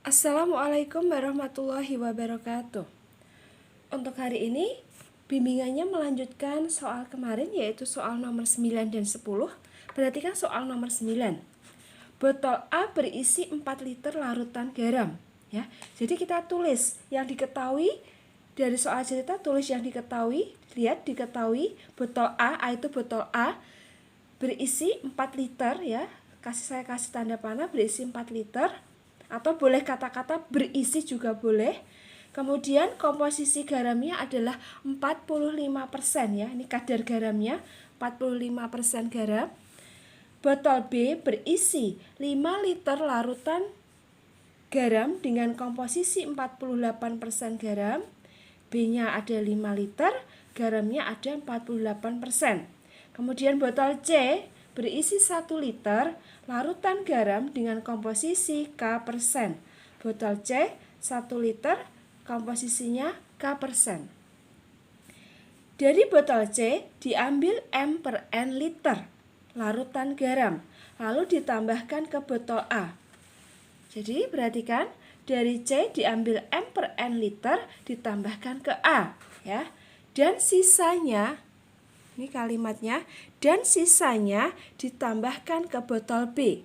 Assalamualaikum warahmatullahi wabarakatuh. Untuk hari ini, bimbingannya melanjutkan soal kemarin, yaitu soal nomor 9 dan 10. Perhatikan soal nomor 9. Botol A berisi 4 liter larutan garam. Ya, jadi kita tulis yang diketahui dari soal cerita, tulis yang diketahui. Lihat, diketahui botol A itu botol A berisi 4 liter ya. Saya kasih tanda panah, berisi 4 liter. Atau boleh kata-kata berisi juga boleh. Kemudian komposisi garamnya adalah 45% ya. Ini kadar garamnya 45% garam. Botol B berisi 5 liter larutan garam dengan komposisi 48% garam. B-nya ada 5 liter, garamnya ada 48%. Kemudian botol C berisi 1 liter larutan garam dengan komposisi K%. Botol C 1 liter, komposisinya K%. Dari botol C diambil M/N liter larutan garam, lalu ditambahkan ke botol A. Jadi perhatikan, dari C diambil M/N liter ditambahkan ke A ya. Dan sisanya, ini kalimatnya, dan sisanya ditambahkan ke botol B.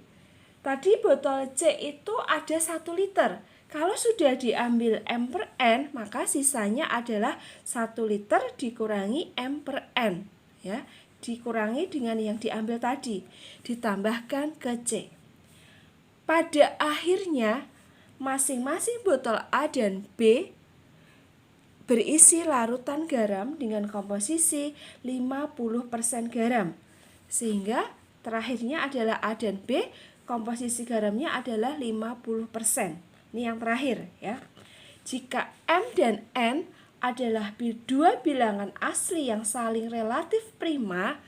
Tadi botol C itu ada 1 liter. Kalau sudah diambil M/N, maka sisanya adalah 1 liter dikurangi M/N. Ya, dikurangi dengan yang diambil tadi, ditambahkan ke C. Pada akhirnya, masing-masing botol A dan B berisi larutan garam dengan komposisi 50% garam. Sehingga terakhirnya adalah A dan B, komposisi garamnya adalah 50%. Ini yang terakhir ya. Jika M dan N adalah dua bilangan asli yang saling relatif prima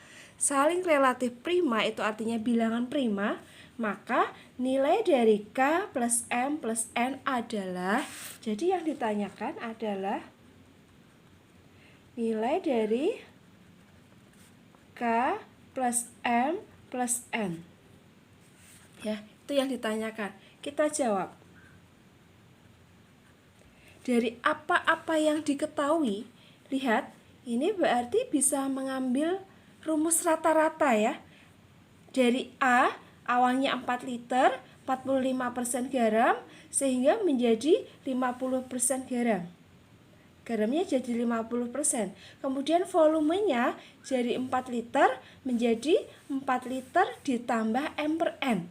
itu artinya bilangan prima, maka nilai dari K plus M plus N adalah, jadi yang ditanyakan adalah nilai dari K plus M plus N. Ya, itu yang ditanyakan. Kita jawab. Dari apa-apa yang diketahui, lihat, ini berarti bisa mengambil rumus rata-rata ya. Dari A, awalnya 4 liter, 45% garam, sehingga menjadi 50% garam. Garamnya jadi 50%. Kemudian volumenya dari 4 liter menjadi 4 liter ditambah M/N.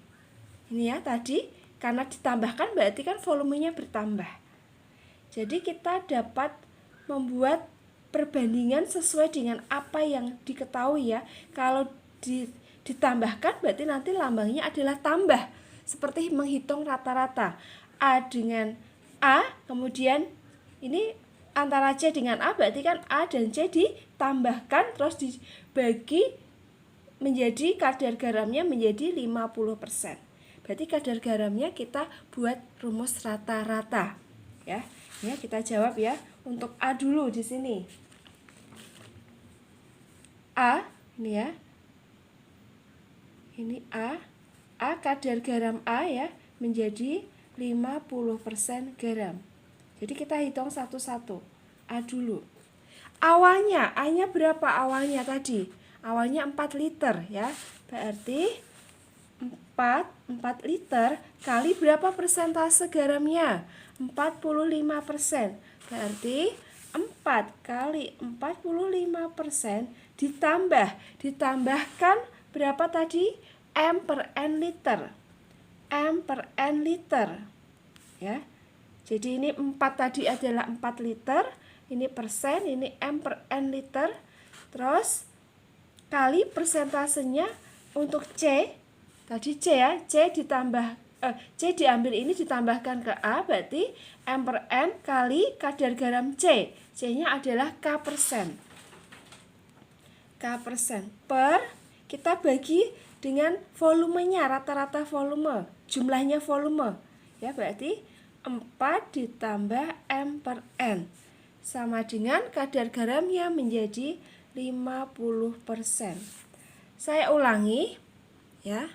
Ini ya tadi, karena ditambahkan berarti kan volumenya bertambah. Jadi kita dapat membuat perbandingan sesuai dengan apa yang diketahui ya. Kalau ditambahkan berarti nanti lambangnya adalah tambah. Seperti menghitung rata-rata. A dengan A, kemudian ini antara C dengan A, berarti kan A dan C ditambahkan terus dibagi menjadi kadar garamnya menjadi 50%. Berarti kadar garamnya kita buat rumus rata-rata ya. Ya, kita jawab ya. Untuk A dulu di sini. A, ini ya. Ini A. A kadar garam A ya menjadi 50% garam. Jadi kita hitung satu-satu. A dulu. Awalnya, A-nya berapa awalnya tadi? Awalnya 4 liter ya. Berarti 4 liter kali berapa persentase garamnya? 45%. Berarti 4 kali 45% ditambahkan berapa tadi? M/N liter. M/N liter. Ya. Jadi ini 4 tadi adalah 4 liter, ini persen, ini M/N liter. Terus kali persentasenya untuk C. Tadi C ya, C diambil ini ditambahkan ke A, berarti M/N kali kadar garam C. C-nya adalah K%. K% per, kita bagi dengan volumenya, rata-rata volume, jumlahnya volume. Ya, berarti 4 ditambah M/N sama dengan kadar garamnya menjadi 50%. Saya ulangi ya.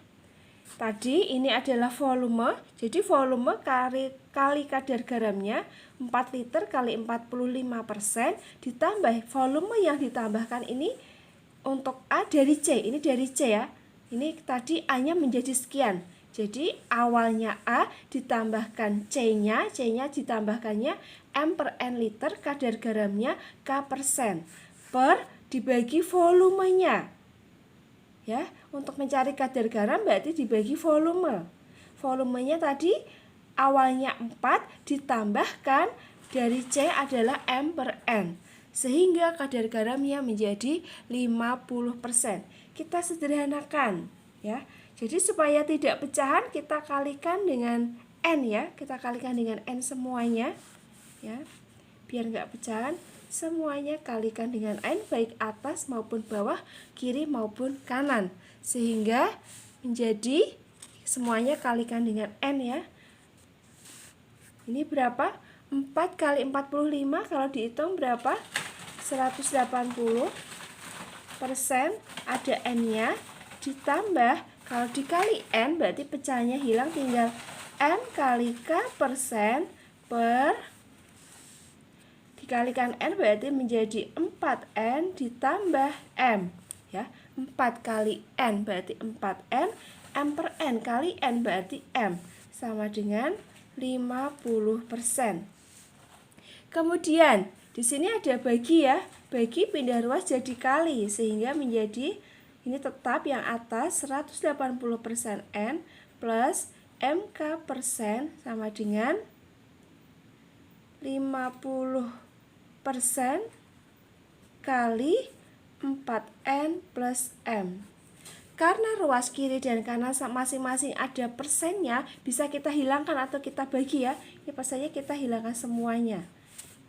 Tadi ini adalah volume, Jadi volume kali kadar garamnya 4 liter kali 45% ditambah volume yang ditambahkan ini untuk A dari C. Ini dari C ya. Ini tadi A-nya menjadi sekian. Jadi awalnya A ditambahkan C-nya, C-nya ditambahkannya M per N liter, kadar garamnya K persen. Per dibagi volumenya. Ya, untuk mencari kadar garam berarti dibagi volume. Volumenya tadi awalnya 4 ditambahkan dari C adalah M per N. Sehingga kadar garamnya menjadi 50%. Kita sederhanakan ya. Jadi supaya tidak pecahan kita kalikan dengan N ya. Kita kalikan dengan N semuanya ya. Biar nggak pecahan, semuanya kalikan dengan N baik atas maupun bawah, kiri maupun kanan. Sehingga menjadi semuanya kalikan dengan N ya. Ini berapa? 4 kali 45 kalau dihitung berapa? 180%, ada N-nya, ditambah kalau dikali N berarti pecahannya hilang, tinggal N kali K persen per dikalikan N berarti menjadi 4N ditambah M ya. 4 kali N berarti 4N, M per N kali N berarti M, sama dengan 50%. Kemudian di sini ada bagi ya, bagi pindah ruas jadi kali, sehingga menjadi ini tetap yang atas 180% N plus MK persen sama dengan 50% kali 4N plus M. Karena ruas kiri dan kanan masing-masing ada persennya, bisa kita hilangkan atau kita bagi ya. Ini persennya kita hilangkan semuanya.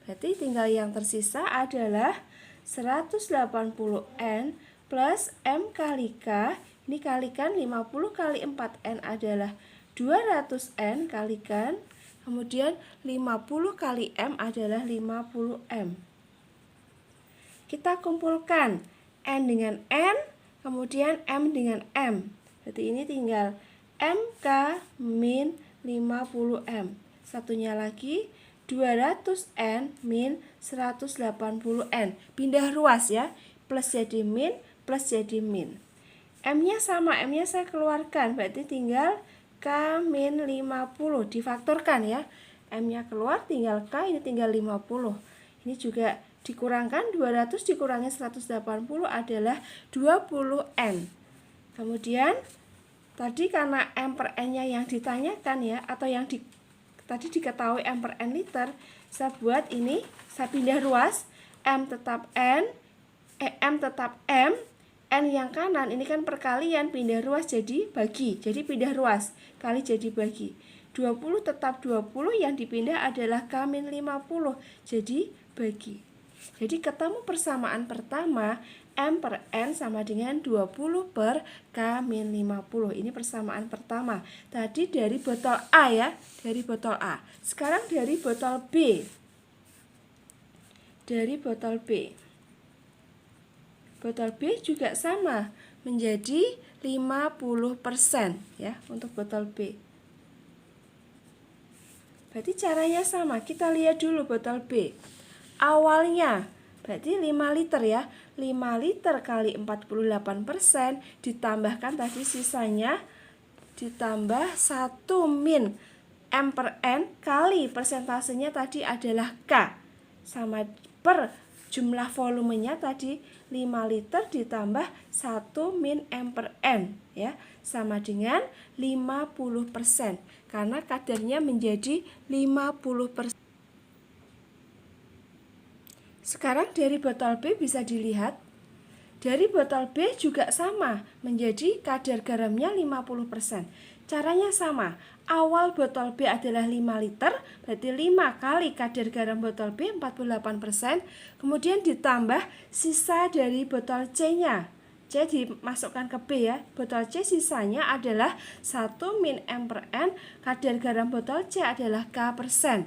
Berarti tinggal yang tersisa adalah 180N plus M kali K. Ini kalikan 50 kali 4N adalah 200N kalikan. Kemudian 50 kali M adalah 50M. Kita kumpulkan N dengan N, kemudian M dengan M. Berarti ini tinggal MK min 50M. Satunya lagi 200N min 180N. Pindah ruas ya. Plus jadi min, plus jadi min. M-nya sama, M-nya saya keluarkan. Berarti tinggal K min 50. Difaktorkan ya. M-nya keluar, tinggal K, ini tinggal 50. Ini juga dikurangkan 200 dikurangi 180 adalah 20N. Kemudian tadi karena M per N-nya yang ditanyakan ya, atau yang tadi diketahui M per N liter, saya buat ini, saya pindah ruas, M tetap N, M tetap M, N yang kanan ini kan perkalian, pindah ruas jadi bagi, jadi pindah ruas kali jadi bagi. 20 tetap 20, yang dipindah adalah K min 50, jadi bagi. Jadi ketemu persamaan pertama, M per N sama dengan 20 per K min 50. Ini persamaan pertama. Tadi dari botol A ya, dari botol A. Sekarang dari botol B. Dari botol B. Botol B juga sama, menjadi 50% ya untuk botol B. Berarti caranya sama. Kita lihat dulu botol B. Awalnya berarti 5 liter ya. 5 liter kali 48% ditambahkan tadi sisanya ditambah 1 min M per N kali persentasenya tadi adalah K, sama per jumlah volumenya tadi 5 liter ditambah 1 min M per N ya, sama dengan 50%. Karena kadarnya menjadi 50%. Sekarang dari botol B bisa dilihat. Dari botol B juga sama, menjadi kadar garamnya 50%. Caranya sama. Awal botol B adalah 5 liter, berarti 5 kali kadar garam botol B 48%. Kemudian ditambah sisa dari botol C-nya. C dimasukkan ke B ya. Botol C sisanya adalah 1 min M per N, kadar garam botol C adalah K persen.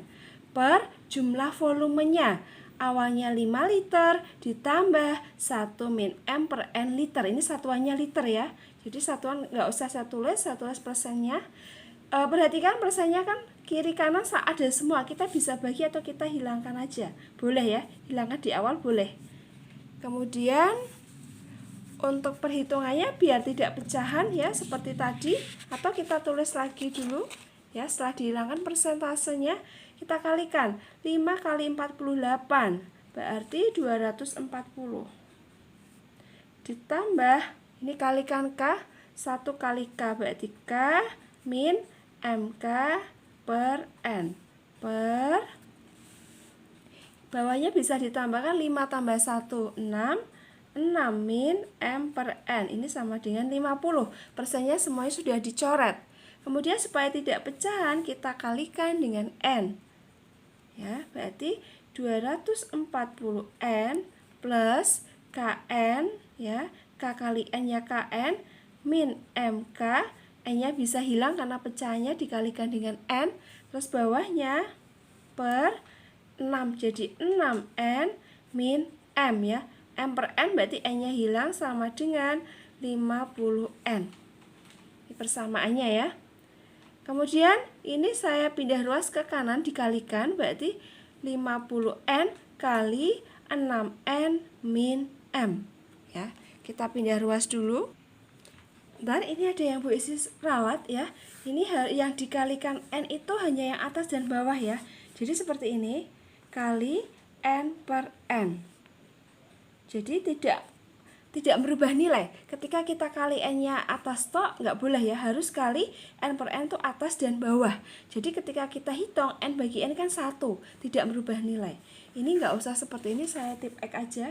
Per jumlah volumenya. Awalnya 5 liter ditambah 1 min M per N liter. Ini satuannya liter ya. Jadi satuan nggak usah saya tulis persennya. Perhatikan persennya kan kiri kanan ada semua, kita bisa bagi atau kita hilangkan aja, boleh ya, hilangkan di awal boleh. Kemudian untuk perhitungannya biar tidak pecahan ya seperti tadi, atau kita tulis lagi dulu ya. Setelah dihilangkan persentasenya, kita kalikan 5 kali 48 berarti 240. Ditambah ini kalikan K, 1 kali K berarti K min MK per N per, bawahnya bisa ditambahkan 5 tambah 1 6 min M per N, ini sama dengan 50. Persennya semuanya sudah dicoret. Kemudian supaya tidak pecahan, kita kalikan dengan N ya, berarti 240 N plus KN ya, K kali N nya KN min MK, N nya bisa hilang karena pecahannya dikalikan dengan N, terus bawahnya per 6 jadi 6N min M ya. M per N berarti N nya hilang sama dengan 50N. Ini persamaannya ya. Kemudian ini saya pindah ruas ke kanan dikalikan berarti 50N kali 6N min M ya. Kita pindah ruas dulu. Dan ini ada yang berisi ralat ya. Ini yang dikalikan N itu hanya yang atas dan bawah ya. Jadi seperti ini, kali N per N. Jadi tidak merubah nilai. Ketika kita kali N-nya atas tok, nggak boleh ya, harus kali N per N itu atas dan bawah. Jadi ketika kita hitung N bagi N kan 1, tidak merubah nilai. Ini nggak usah seperti ini, saya tip X aja.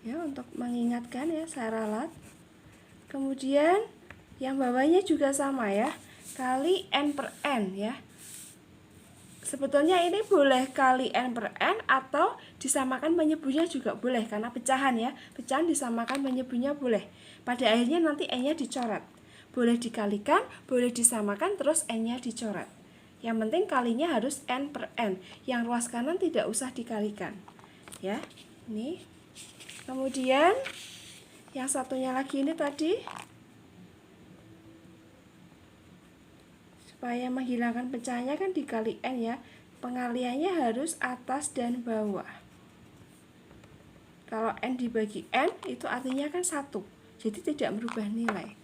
Ya, untuk mengingatkan ya, saya ralat. Kemudian yang bawahnya juga sama ya, kali N per N ya. Sebetulnya ini boleh kali N per N atau disamakan penyebutnya juga boleh, karena pecahan ya. Pecahan disamakan penyebutnya boleh. Pada akhirnya nanti N-nya dicoret. Boleh dikalikan, boleh disamakan, terus N-nya dicoret. Yang penting kalinya harus N per N. Yang ruas kanan tidak usah dikalikan. Ya, ini. Kemudian yang satunya lagi ini tadi, supaya menghilangkan pecahannya kan dikali N ya, pengaliannya harus atas dan bawah. Kalau N dibagi N itu artinya kan 1, jadi tidak merubah nilai.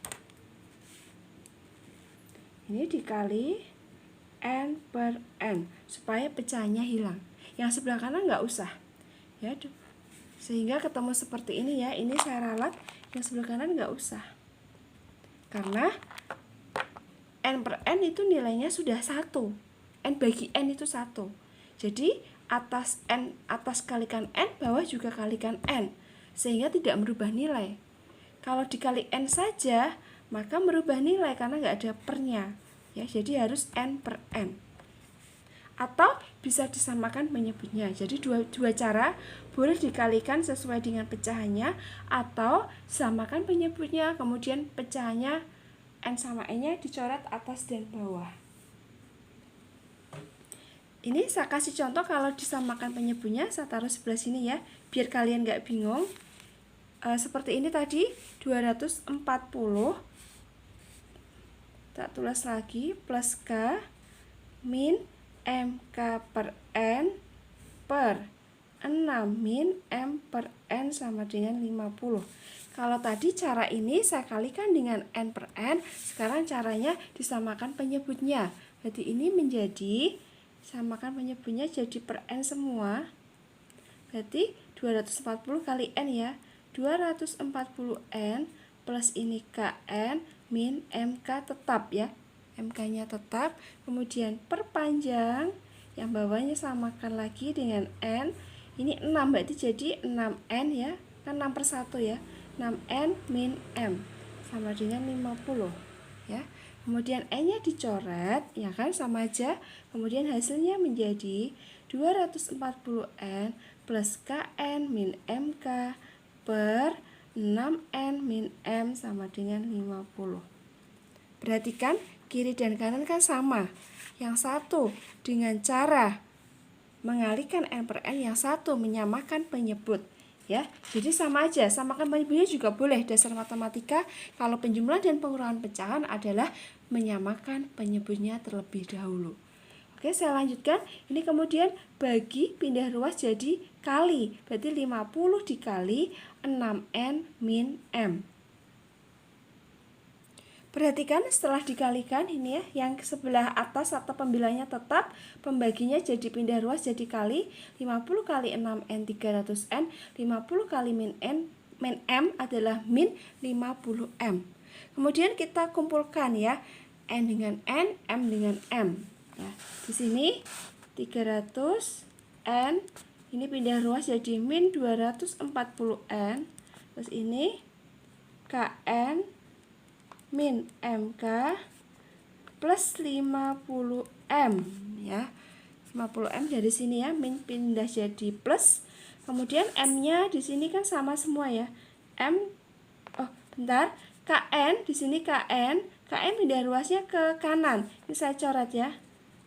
Ini dikali N per N supaya pecahannya hilang. Yang sebelah kanan nggak usah ya, sehingga ketemu seperti ini ya. Ini saya ralat, yang sebelah kanan nggak usah, karena N per N itu nilainya sudah 1. N bagi N itu 1. Jadi atas N, atas kalikan N, bawah juga kalikan N, sehingga tidak merubah nilai. Kalau dikali N saja, maka merubah nilai karena nggak ada pernya ya. Jadi harus N per N. Atau bisa disamakan penyebutnya. Jadi dua cara, boleh dikalikan sesuai dengan pecahannya, atau samakan penyebutnya, kemudian pecahannya N sama N-nya dicoret atas dan bawah. Ini saya kasih contoh kalau disamakan penyebutnya, saya taruh sebelah sini ya, biar kalian nggak bingung. Seperti ini tadi, 240, tak tulis lagi, plus K min MK per N per 6 min M per N sama dengan 50. Kalau tadi cara ini saya kalikan dengan N per N, sekarang caranya disamakan penyebutnya. Berarti ini menjadi, samakan penyebutnya jadi per N semua. Berarti 240 kali N ya, 240N plus ini KN min MK tetap ya. MK-nya tetap, kemudian perpanjang, yang bawahnya samakan lagi dengan N. Ini 6 berarti jadi 6N ya, kan 6 per 1 ya. 6N min M sama dengan 50 ya. Kemudian N-nya dicoret ya kan, sama aja. Kemudian hasilnya menjadi 240N plus KN min MK per 6N min M sama dengan 50. Perhatikan kiri dan kanan kan sama. Yang satu dengan cara mengalihkan N per N, yang satu menyamakan penyebut. Ya, jadi sama aja, samakan penyebutnya juga boleh. Dasar matematika kalau penjumlahan dan pengurangan pecahan adalah menyamakan penyebutnya terlebih dahulu. Oke, saya lanjutkan. Ini kemudian bagi pindah ruas jadi kali. Berarti 50 dikali 6N min M. Perhatikan setelah dikalikan ini ya, yang sebelah atas atau pembilangnya tetap, pembaginya jadi pindah ruas jadi kali. 50 kali 6N 300N, 50 kali min M adalah min 50M. Kemudian kita kumpulkan ya, N dengan N, M dengan M. Ya, di sini 300N, ini pindah ruas jadi min 240N. Terus ini KN min MK plus 50M ya. 50M dari sini ya, min pindah jadi plus. Kemudian M-nya di sini kan sama semua ya. KN di sini KN pindah ruasnya ke kanan. Ini saya coret ya.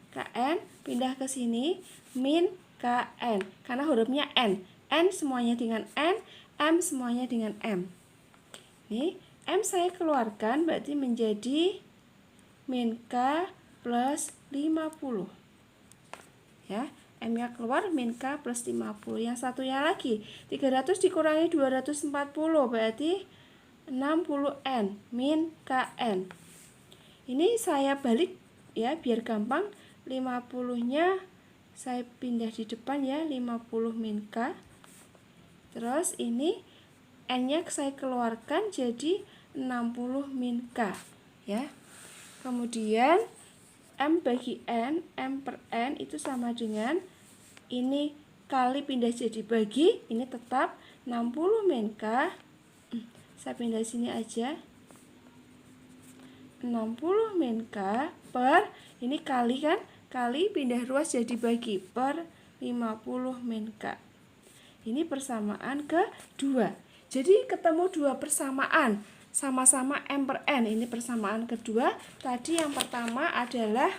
KN pindah ke sini min KN karena hurufnya N. N semuanya dengan N, M semuanya dengan M. Nih, M saya keluarkan berarti menjadi min K plus 50. Ya, M-nya keluar min K plus 50. Yang satunya lagi, 300 dikurangi 240 berarti 60N min KN. Ini saya balik ya biar gampang. 50-nya saya pindah di depan ya, 50 min K. Terus ini N-nya saya keluarkan jadi 60 min K ya. Kemudian M bagi N, M per N itu sama dengan ini kali pindah jadi bagi, ini tetap 60 min K. Saya pindah sini aja. 60 min K per ini kali kan, kali pindah ruas jadi bagi per 50 min K. Ini persamaan kedua. Jadi ketemu dua persamaan, sama-sama M per N. Ini persamaan kedua. Tadi yang pertama adalah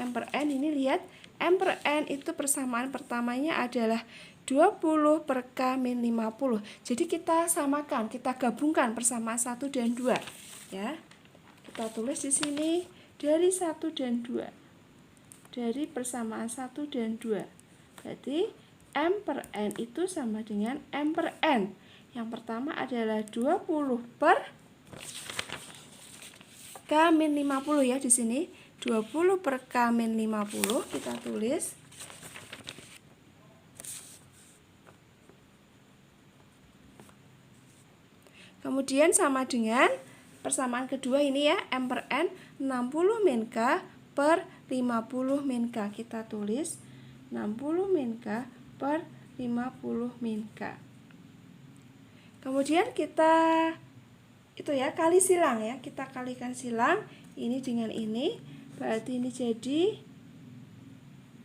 M per N. Ini lihat, M per N itu persamaan pertamanya adalah 20 per K min 50. Jadi kita samakan, kita gabungkan persamaan 1 dan 2 ya. Kita tulis di sini dari 1 dan 2. Dari persamaan 1 dan 2. Berarti M per N itu sama dengan M per N. Yang pertama adalah 20 per K min 50 ya di sini. 20 per K min 50 kita tulis. Kemudian sama dengan persamaan kedua ini ya, M per N 60 min K per 50 min K. Kita tulis 60 min K per 50 min K. Kemudian kita itu ya kali silang ya, kita kalikan silang ini dengan ini, berarti ini jadi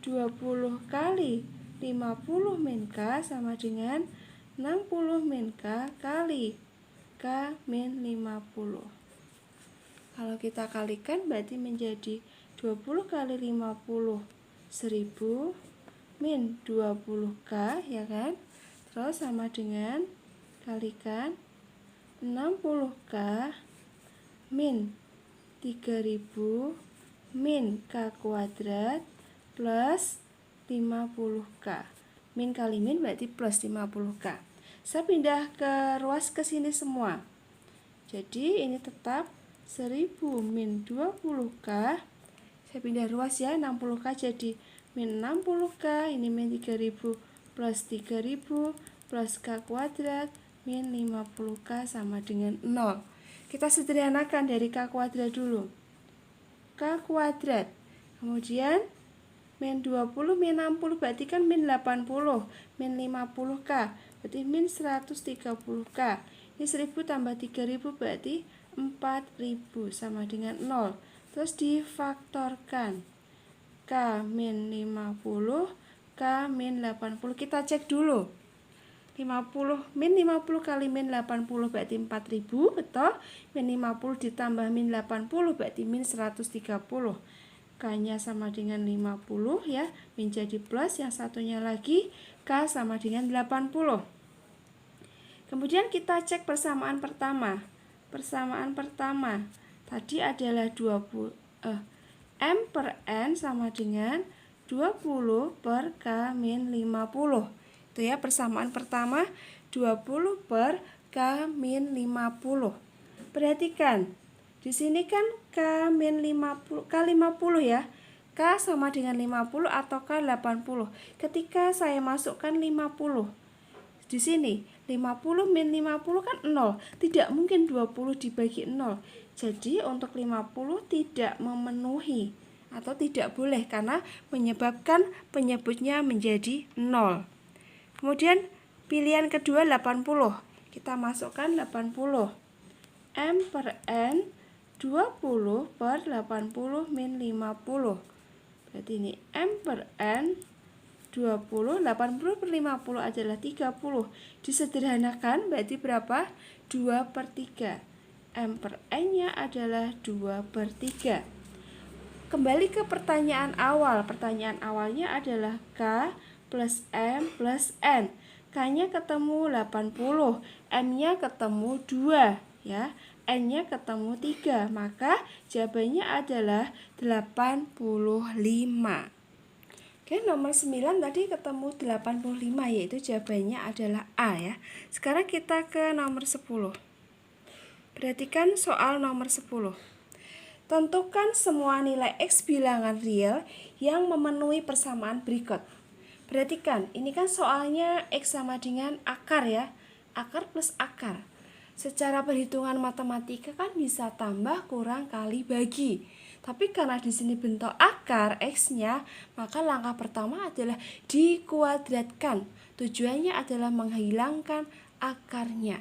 20 kali 50 min K sama dengan 60 min K kali K min 50. Kalau kita kalikan berarti menjadi 20 kali 50 1000 min 20K ya kan. Terus sama dengan kalikan 60K min 3000 min K kuadrat plus 50K. Min kali min berarti plus 50K. Saya pindah ke ruas ke sini semua. Jadi ini tetap 1000 min 20K. Saya pindah ruas ya, 60K jadi min 60K. Ini min 3000 plus 3000 plus K kuadrat min 50K sama dengan 0. Kita sederhanakan dari K kuadrat dulu. K kuadrat. Kemudian min 20 min 60 berarti kan min 80. Min 50K berarti min 130K. Ini 1000 tambah 3000 berarti 4000 sama dengan 0. Terus difaktorkan. K min 50, K min 80. Kita cek dulu. 50 min 50 kali min 80 berarti 4000, betul? Min 50 ditambah min 80 berarti min 130. K-nya sama dengan 50 ya, min jadi plus, yang satunya lagi K sama dengan 80. Kemudian kita cek persamaan pertama. Persamaan pertama tadi adalah 20 M per N sama dengan 20 per K min 50. Itu ya persamaan pertama, 20 per K min 50. Perhatikan, di sini kan K min 50, K 50 ya. K sama dengan 50 atau K 80. Ketika saya masukkan 50 di sini, 50 min 50 kan 0. Tidak mungkin 20 dibagi 0. Jadi untuk 50 tidak memenuhi atau tidak boleh karena menyebabkan penyebutnya menjadi 0. Kemudian pilihan kedua 80. Kita masukkan 80. M per N 20 per 80 min 50. Berarti ini M per N 20, 80 per 50 adalah 30. Disederhanakan berarti berapa? 2 per 3. M per N-nya adalah 2 per 3. Kembali ke pertanyaan awal. Pertanyaan awalnya adalah K plus M plus N. K-nya ketemu 80, M-nya ketemu 2, ya. N-nya ketemu 3, maka jawabannya adalah 85. Oke, nomor 9 tadi ketemu 85, yaitu jawabannya adalah A ya. Sekarang kita ke nomor 10. Perhatikan soal nomor 10. Tentukan semua nilai X bilangan real yang memenuhi persamaan berikut. Perhatikan, ini kan soalnya X sama dengan akar ya. Akar plus akar. Secara perhitungan matematika kan bisa tambah, kurang, kali, bagi. Tapi karena di sini bentuk akar X-nya, maka langkah pertama adalah dikuadratkan. Tujuannya adalah menghilangkan akarnya.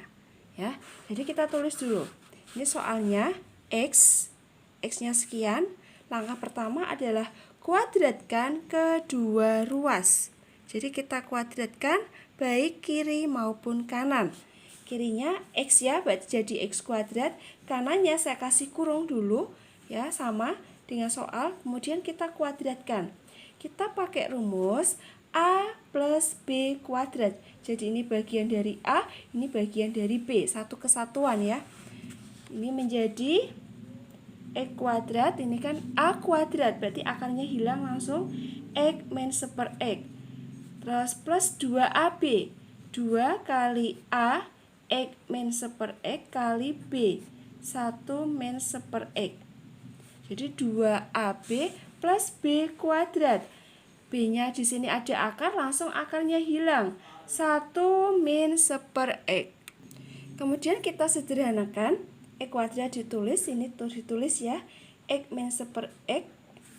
Ya. Jadi kita tulis dulu. Ini soalnya X-nya sekian. Langkah pertama adalah kuadratkan kedua ruas. Jadi kita kuadratkan baik kiri maupun kanan. Kirinya X ya, berarti jadi X kuadrat. Kanannya saya kasih kurung dulu ya, sama dengan soal. Kemudian kita kuadratkan. Kita pakai rumus A plus B kuadrat. Jadi ini bagian dari A, ini bagian dari B, satu kesatuan ya. Ini menjadi X kuadrat, ini kan A kuadrat, berarti akarnya hilang langsung X min 1 per X. Terus plus 2AB, 2 kali A X min 1 per X kali B, 1 min 1 per X. Jadi 2AB plus B kuadrat. B-nya di sini ada akar, langsung akarnya hilang. 1 min 1 per X. Kemudian kita sederhanakan. X kuadrat ditulis, ini tuh ditulis ya. X min 1 per X.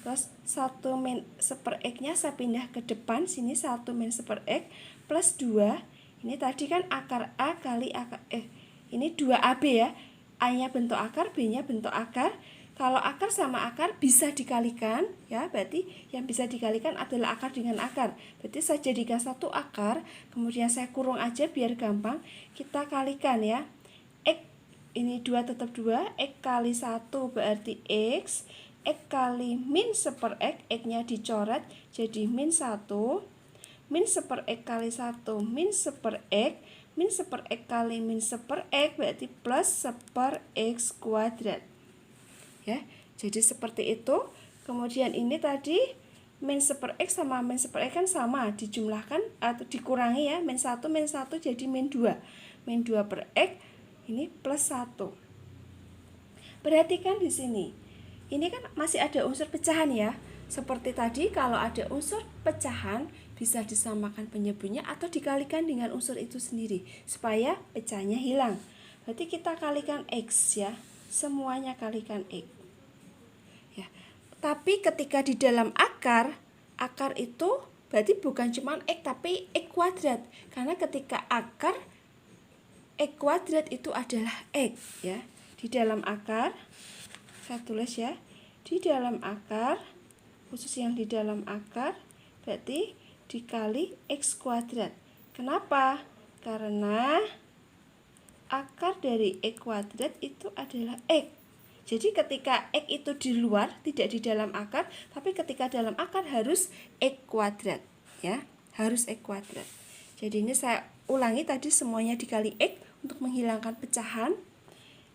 Terus 1 min 1 per X-nya saya pindah ke depan. Sini 1 min 1 per X plus 2. Ini tadi kan akar A kali akar ini 2AB ya. A-nya bentuk akar, B-nya bentuk akar. Kalau akar sama akar bisa dikalikan ya, berarti yang bisa dikalikan adalah akar dengan akar. Berarti saya jadikan satu akar, kemudian saya kurung aja biar gampang. Kita kalikan ya. X ini 2 tetap 2, X kali 1 berarti X. X kali min 1 per X, X-nya dicoret jadi min 1. Min 1 per X kali 1, min 1 per X, min 1 per X kali min 1 per X, berarti plus 1 per X kuadrat. Ya, jadi seperti itu. Kemudian ini tadi, min 1 per X sama min 1 per X kan sama, dijumlahkan atau dikurangi ya, min 1 jadi min 2. Min 2 per X, ini plus 1. Perhatikan di sini. Ini kan masih ada unsur pecahan ya. Seperti tadi, kalau ada unsur pecahan, bisa disamakan penyebutnya atau dikalikan dengan unsur itu sendiri supaya pecahnya hilang. Berarti kita kalikan X ya, semuanya kalikan X ya. Tapi ketika di dalam akar itu berarti bukan cuma X tapi X kuadrat, karena ketika akar X kuadrat itu adalah X ya. Di dalam akar, saya tulis ya, di dalam akar, khusus yang di dalam akar berarti dikali X kuadrat. Kenapa? Karena akar dari X kuadrat itu adalah X. Jadi ketika X itu di luar, tidak di dalam akar, tapi ketika dalam akar harus X kuadrat ya, harus X kuadrat. Jadi ini saya ulangi tadi semuanya dikali X untuk menghilangkan pecahan.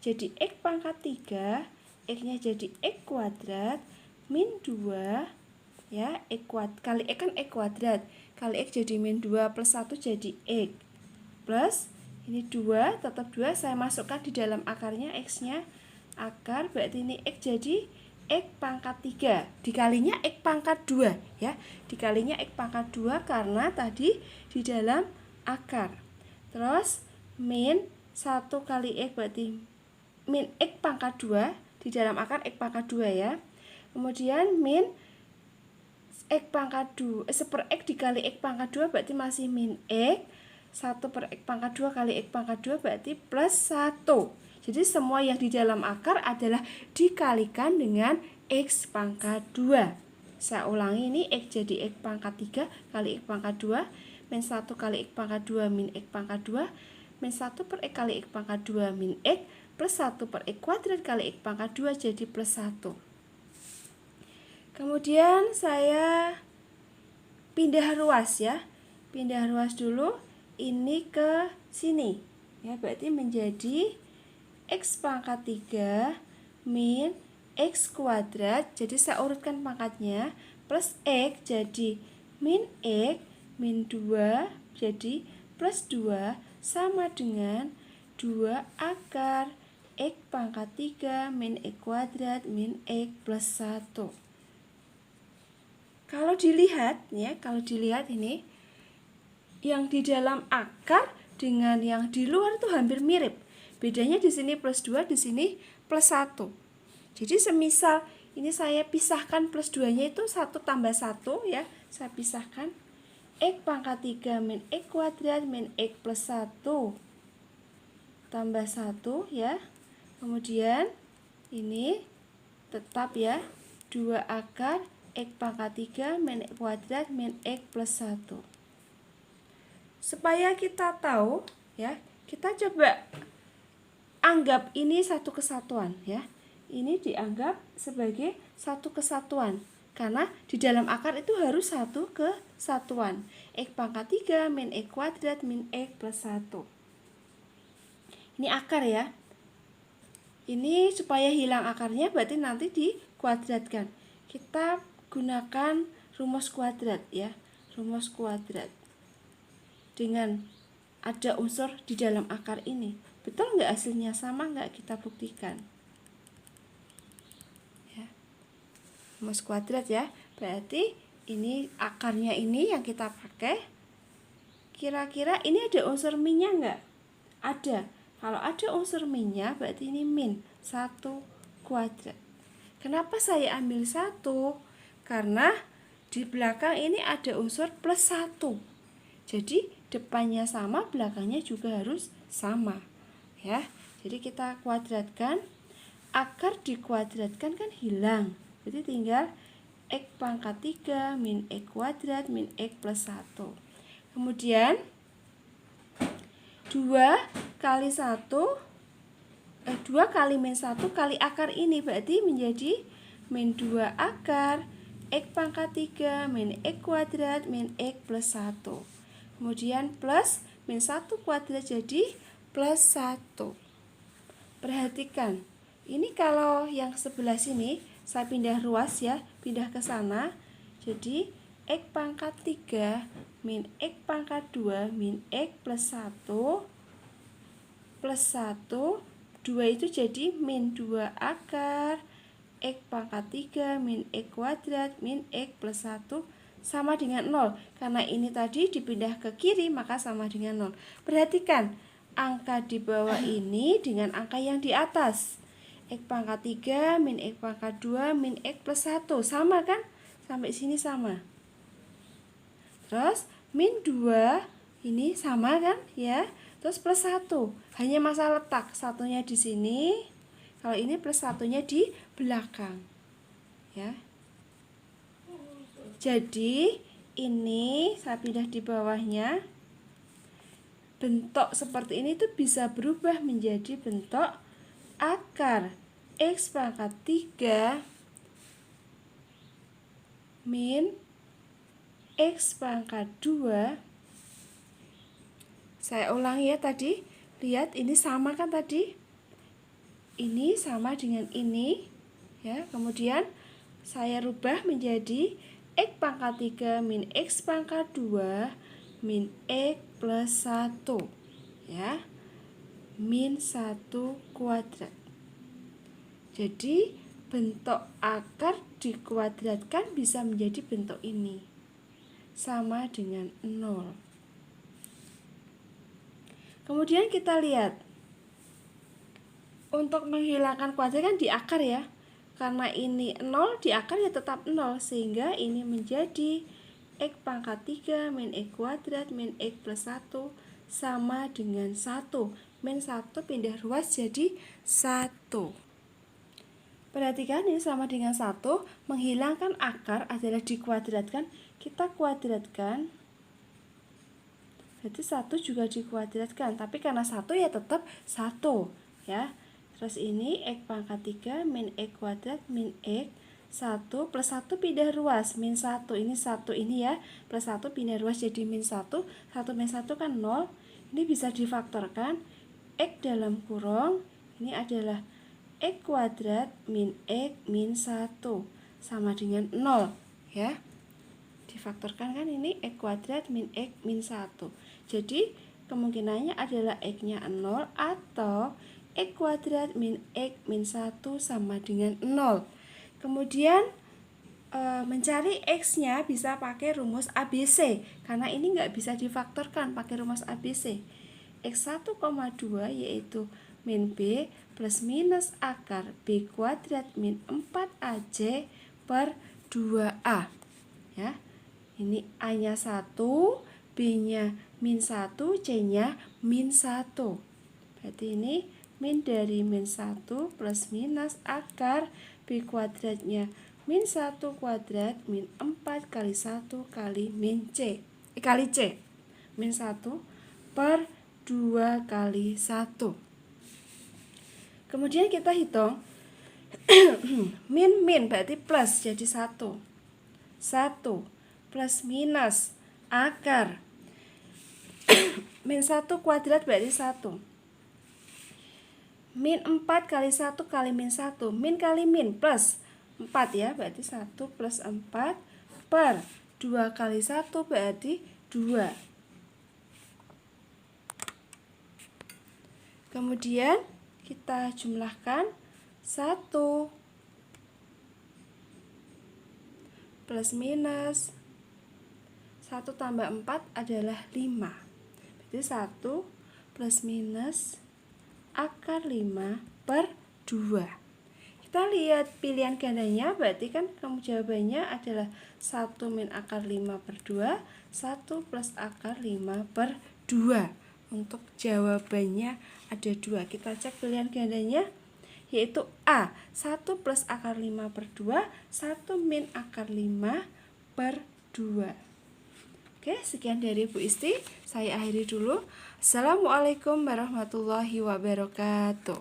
Jadi X pangkat 3, X-nya jadi X kuadrat min 2, ya, X kuadrat. Kali X kan X kuadrat. Kali X jadi min 2 plus 1 jadi X. Plus, ini 2, tetap 2, saya masukkan di dalam akarnya X-nya. Akar, berarti ini X jadi X pangkat 3. Dikalinya X pangkat 2, ya. Dikalinya X pangkat 2 karena tadi di dalam akar. Terus, min 1 kali X berarti min X pangkat 2, di dalam akar X pangkat 2 ya. Kemudian min X pangkat 2, 1/X dikali X pangkat 2 berarti masih min X. 1 per X pangkat 2 kali X pangkat 2 berarti plus 1. Jadi semua yang di dalam akar adalah dikalikan dengan X pangkat 2. Saya ulangi, ini X jadi X pangkat 3 kali X pangkat 2. Min 1 kali X pangkat 2 min X pangkat 2. Min 1 per X kali X pangkat 2 min X. Plus 1 per X kuadrat kali X pangkat 2 jadi plus 1. Kemudian saya pindah ruas ya. Pindah ruas dulu. Ini ke sini. Ya, berarti menjadi X pangkat 3 min X kuadrat. Jadi saya urutkan pangkatnya. Plus X jadi min X min 2 jadi plus 2 sama dengan 2 akar X pangkat 3 min X kuadrat min X plus 1. Kalau dilihat ya, ini yang di dalam akar dengan yang di luar itu hampir mirip. Bedanya di sini plus 2, di sini plus 1. Jadi semisal ini saya pisahkan plus 2-nya itu 1 tambah 1 ya. Saya pisahkan X pangkat 3 min X kuadrat min X plus 1 tambah 1 ya. Kemudian ini tetap ya, 2 akar X pangkat 3 min X kuadrat min X plus 1. Supaya kita tahu ya, kita coba anggap ini satu kesatuan ya. Ini dianggap sebagai satu kesatuan karena di dalam akar itu harus satu kesatuan. X pangkat 3 min X kuadrat min X plus 1. Ini akar ya. Ini supaya hilang akarnya berarti nanti dikuadratkan. Kita gunakan rumus kuadrat ya. Rumus kuadrat. Dengan ada unsur di dalam akar ini. Betul nggak hasilnya sama nggak? Kita buktikan. Ya. Rumus kuadrat ya. Berarti ini akarnya ini yang kita pakai. Kira-kira ini ada unsur minnya nggak? Ada. Kalau ada unsur minnya berarti ini min 1 kuadrat. Kenapa saya ambil 1? Karena di belakang ini ada unsur plus 1. Jadi depannya sama, belakangnya juga harus sama. Ya. Jadi kita kuadratkan. Akar dikuadratkan kan hilang. Jadi tinggal X pangkat 3 min X kuadrat min X plus 1. Kemudian 2 kali 1 2 kali min 1 kali akar ini berarti menjadi min 2 akar X pangkat 3 min X kuadrat min X plus 1. Kemudian plus min 1 kuadrat jadi plus 1. Perhatikan, ini kalau yang sebelah sini saya pindah ruas ya, pindah ke sana. Jadi X pangkat 3 min X pangkat 2 min X plus 1 plus 1. 2 itu jadi min 2 akar X pangkat 3 min X kuadrat min X plus 1 sama dengan 0. Karena ini tadi dipindah ke kiri maka sama dengan 0. Perhatikan, angka di bawah ini dengan angka yang di atas. X pangkat 3 min X pangkat 2 min X plus 1. Sama kan? Sampai sini sama. Terus min 2 ini sama kan? Ya. Terus plus 1. Hanya masalah letak. Satunya di sini. Kalau ini plus satunya di belakang. Ya. Jadi ini saya pindah di bawahnya. Bentuk seperti ini tuh bisa berubah menjadi bentuk akar X pangkat 3 min X pangkat 2. Saya ulangi ya tadi. Lihat ini sama kan tadi? Ini sama dengan ini. Ya, kemudian saya rubah menjadi X pangkat 3 min X pangkat 2 min X plus 1. Ya. Min 1 kuadrat. Jadi bentuk akar dikuadratkan bisa menjadi bentuk ini. Sama dengan 0. Kemudian kita lihat, untuk menghilangkan kuadrat kan di akar ya. Karena ini 0, di akar ya tetap 0. Sehingga ini menjadi X pangkat 3 min X kuadrat min X plus 1 sama dengan 1. Min 1 pindah ruas jadi 1. Perhatikan ini sama dengan 1. Menghilangkan akar adalah dikuadratkan. Kita kuadratkan. Berarti 1 juga dikuadratkan, tapi karena 1 ya tetap 1 ya. Terus ini X pangkat 3 min X kuadrat min X 1 plus 1 pindah ruas min 1. Ini 1 ini ya, plus 1 pindah ruas jadi min 1. 1 min 1 kan 0. Ini bisa difaktorkan. X dalam kurung ini adalah X kuadrat min X min 1 sama dengan 0 ya. Difaktorkan kan ini X kuadrat min X min 1. Jadi kemungkinannya adalah X-nya 0 atau X kuadrat min X min 1 sama dengan 0. Kemudian mencari X-nya bisa pakai rumus ABC. Karena ini nggak bisa difaktorkan pakai rumus ABC. X1,2 yaitu min B plus minus akar B kuadrat min 4AC per 2A. Ya. Ini A-nya 1, B-nya min 1, C-nya min 1. Berarti ini min dari min 1 plus minus akar B kuadratnya min 1 kuadrat min 4 kali 1 kali min C. Kali C. Min 1 per 2 kali 1. Kemudian kita hitung. Min berarti plus jadi 1. 1 plus minus akar min 1 kuadrat berarti 1. Min 4 kali 1 kali min 1. Min kali min plus 4 ya, berarti 1 plus 4 per 2 kali 1 berarti 2. Kemudian kita jumlahkan 1 plus minus 1 tambah 4 adalah 5. Berarti 1 plus minus akar 5 per 2. Kita lihat pilihan gandanya, berarti kan jawabannya adalah 1 min akar 5 per 2, 1 plus akar 5 per 2. Untuk jawabannya ada 2. Kita cek pilihan gandanya, yaitu A, 1 plus akar 5 per 2, 1 min akar 5 per 2. Oke, sekian dari Bu Isti. Saya akhiri dulu. Assalamualaikum warahmatullahi wabarakatuh.